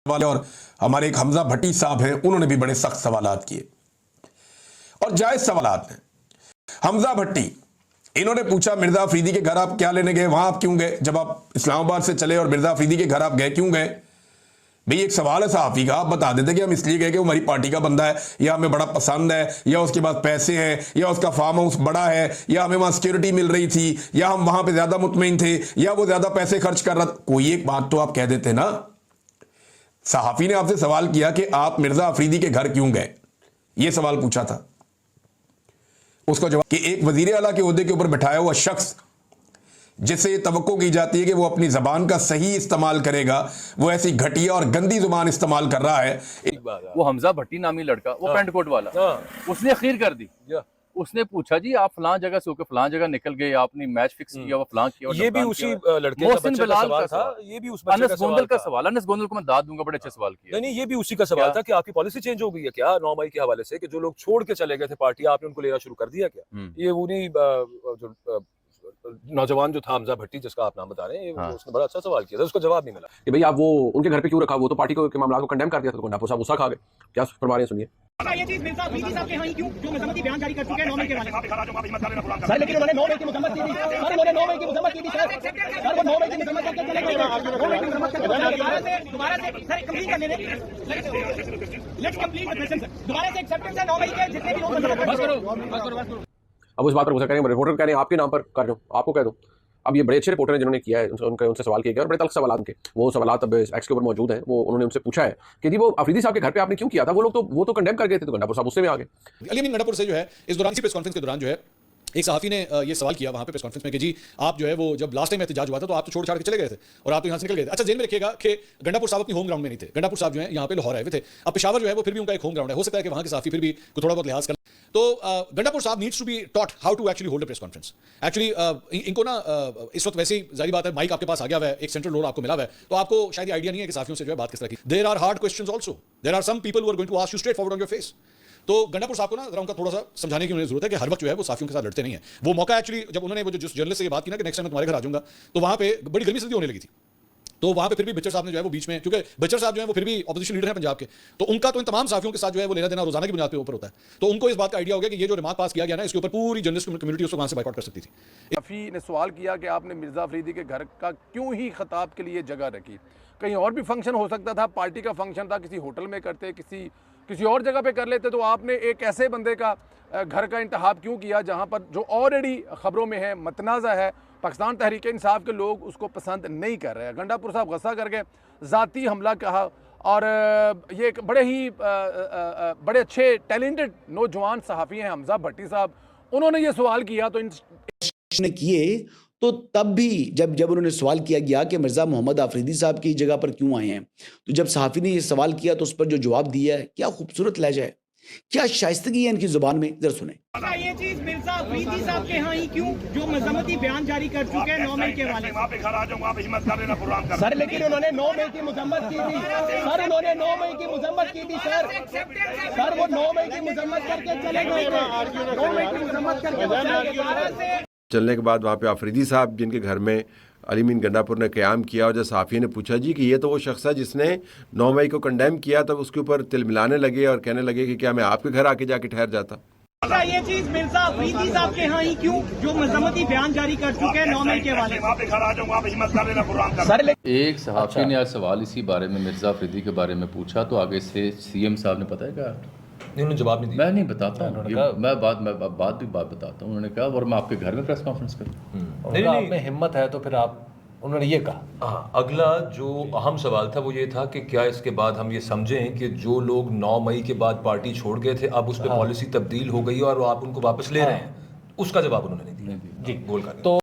वाले और हमारे एक हमजा भट्टी साहब हैं, उन्होंने भी बड़े सख्त सवालात किए और जायज सवालात हैं। हमजा भट्टी, इन्होंने पूछा मिर्जा अफरीदी के घर आप क्या लेने गए, वहां आप क्यों गए? जब आप इस्लामाबाद से चले और मिर्जा अफरीदी के घर आप गए, क्यों गए? भाई एक सवाल है सहाफी का, आप बता देते कि हम इसलिए गए कि वो हमारी पार्टी का बंदा है, या हमें बड़ा पसंद है, या उसके पास पैसे हैं, या उसका फार्म हाउस बड़ा है, या हमें वहां सिक्योरिटी मिल रही थी, या हम वहां पे ज्यादा मुतमईन थे, या वो ज्यादा पैसे खर्च कर रहा था। कोई एक बात तो आप कह देते ना। सहाफी ने आपसे सवाल किया कि आप मिर्जा अफरीदी के घर क्यों गए, यह सवाल पूछा था। उसका जवाब कि एक वजीर आला के ओहदे के ऊपर बैठाया हुआ शख्स जिससे ये तवक्को की जाती है कि वो अपनी जबान का सही इस्तेमाल करेगा, वो ऐसी घटिया और गंदी जुबान इस्तेमाल कर रहा है। वो हमजा भट्टी नामी लड़का, वो पेंट कोट वाला, उसने अखीर कर दी। उसने पूछा जी आप फलां जगह से होकर फलां जगह निकल गए, आपने मैच फिक्स किया, वो फलां किया, ये भी उसी लड़के का बच्चे का सवाल था। ये भी उस बच्चे का सवाल का सवाल। अनस गोंदल को मैं दाद दूंगा, बड़े अच्छे सवाल किया। नहीं, ये भी उसी का सवाल था कि आपकी पॉलिसी चेंज हो गई है क्या 9 मई के हवाले से, कि जो लोग छोड़ के चले गए थे पार्टी, आपने उनको लेना शुरू कर दिया क्या? ये उन्हीं जो नौजवान जो था हमजा भट्टी, जिसका आप नाम बता रहे हैं, उसने बड़ा अच्छा सवाल किया था, उसको जवाब नहीं मिला कि भाई आप वो उनके घर पे क्यों रखा, वो तो पार्टी को के मामला को कंडेम कर दिया था, तो गंडापुर साहब गुस्सा खा गए। क्या फरमा रहे हैं, सुनिए। ये चीज मिर्जा अफरीदी साहब के यहाँ ही क्यों, जो मजम्मती बयान जारी कर चुके हैं 9 मई के बारे में सर, लेकिन उन्होंने 9 मई की मजम्मत की थी सर, उन्होंने 9 मई की मजम्मत की थी सर, वो 9 मई की मजम्मत करके चले गए, 9 मई की मजम्मत करके दोबारा से सर कंप्लीट करने दें, let's complete the question sir. दोबारा से एक्सेप्टेंस है 9 मई के जितने भी लोग, बस करो। अब उस बात पर गुस्सा करें, रिपोर्टर कह रहे हैं आपके नाम पर कर रहे हो, आपको कह दो। अब ये बड़े अच्छे रिपोर्टर हैं जिन्होंने किया है, उनसे सवाल किए गए और बड़े तल्ख सवाल उनके, वो सवाल अब एक्स के ऊपर मौजूद हैं। वो उन्होंने उनसे पूछा है कि जी वो अफरीदी साहब के घर पे आपने क्यों किया था, वो तो कंडेम कर गए थे, तो गंडापुर साहब उससे में आ गए। अली अमीन गंडापुर से जो है इस दौरान प्रेस कॉन्फ्रेंस के दौरान जो है एक सहाफी ने ये सवाल किया वहाँ पे प्रेस कॉन्फ्रेंस में कि जी आप जो है वो जब लास्ट टाइम एहतजाज हुआ था तो आप तो छोड़ छाड़ के चले गए थे और आप तो यहाँ से निकल गए थे। अच्छा, जेल में रखिएगा कि गंडापुर साहब अपनी होम ग्राउंड में नहीं थे, गंडापुर साहब जो है यहाँ पे लाहौर आए हुए थे। अब पेशावर जो है वो फिर भी उनका एक होम ग्राउंड है, हो सकता है कि वहाँ के सहाफी फिर भी थोड़ा बहुत लिहाज कर। तो गंडापुर साहब needs to be taught how to actually hold a press conference. Actually इनको ना इस वक्त वैसे ही जारी बात है, माइक आपके पास आ गया हुआ है, एक सेंट्रल रोल आपको मिला हुआ है, तो आपको शायद आइडिया नहीं है कि साफियों से जो है बात किस तरह की। There are hard questions also, there are some people who are going to ask you straight forward on your face. तो गंडापुर साहब को ना जरा उनका थोड़ा सा समझाने की उन्हें जरूरत है कि हर वक्त जो है वो साफियों के साथ लड़ते नहीं है। वो मौका एक्चुअली जब उन्होंने वो जो जर्नलिस्ट से ये बात की ना कि नेक्स्ट टाइम मैं तुम्हारे घर आ जाऊंगा, तो वहाँ पे बड़ी गर्मी सर्दी होने लगी थी, तो वहाँ पे फिर भी बच्चर साहब ने जो है वो बीच में, क्योंकि बच्चर साहब जो है वो फिर भी ऑपोजिशन लीडर है पंजाब के, तो उनका तो इन तमाम साफियों के साथ जो है वो लेना देना रोजाना की बुनियाद पे ऊपर होता है। तो उनको इस बात का आइडिया हो गया कि ये जो रिमार्क पास किया गया ना, इसके ऊपर पूरी जर्नलिस्ट कम्युनिटी उसको वहाँ से बाइकआउट कर सकती थी। सहाफी ने सवाल किया कि आपने मिर्जा अफरीदी के घर का क्यों ही खिताब के लिए जगह रखी, कहीं और भी फंक्शन हो सकता था, पार्टी का फंक्शन था, किसी होटल में करते, किसी और जगह पे कर लेते, तो आपने एक ऐसे बंदे का घर का इंतखाब क्यों किया जहाँ पर जो ऑलरेडी खबरों में है, मतनाज़ा है, पाकिस्तान तहरीक इंसाफ के लोग उसको पसंद नहीं कर रहे हैं। गंडापुर साहब गुस्सा करके ज़ाती हमला कहा, और ये एक बड़े अच्छे टैलेंटेड नौजवान सहाफ़ी हैं हमजा भट्टी साहब, उन्होंने ये सवाल किया तो ने किए, तो तब भी जब उन्होंने सवाल किया गया कि मिर्ज़ा मोहम्मद अफरीदी साहब की जगह पर क्यों आए हैं, तो जब सहाफ़ी ने ये सवाल किया तो उस पर जो जवाब दिया है, क्या खूबसूरत लहजा है, क्या शाइस्तगी है इनकी जुबान में, जरा सुने। ये चीज मिर्जा अफरीदी साहब के यहाँ ही क्यों, जो मजम्मती बयान जारी कर चुके हैं 9 मई के वाले सर, लेकिन उन्होंने 9 मई की मजम्मत की थी सर, उन्होंने 9 मई की मजम्मत की थी सर, वो 9 मई की मजम्मत करके चले गए, 9 मई की मजम्मत करके चलने के बाद वहाँ पे अफरीदी साहब जिनके घर में अली अमीन गंडापुर ने क़याम किया, और जब सहाफ़ी ने पूछा जी कि ये तो वो शख्स है जिसने 9 मई को कंडेम किया, तब उसके ऊपर तिल मिलाने लगे और कहने लगे कि क्या मैं आपके घर आके जाके ठहर जाता। ये चीज मिर्जा अफरीदी साहब के यहाँ ही क्यों, जो मजम्मती बयान जारी कर चुके हैं 9 मई के वाले सर। एक सहाफ़ी ने आज सवाल इसी बारे में मिर्जा अफरीदी के बारे में पूछा, तो आगे से सीएम साहब ने पता है क्या, उन्होंने जवाब नहीं दिया। मैं नहीं बताता हूँ, मैं बात बताता हूँ। उन्होंने कहा और मैं आपके घर में प्रेस कॉन्फ्रेंस करूँ। नहीं, आप में हिम्मत है तो फिर आप, उन्होंने ये कहा। हाँ, अगला जो अहम सवाल था वो ये था कि क्या इसके बाद हम ये समझें कि जो लोग 9 मई के बाद पार्टी छोड़ गए थे, अब उस पर पॉलिसी तब्दील हो गई और आप उनको वापस ले रहे हैं, उसका जवाब उन्होंने नहीं दिया। जी, बोल कर।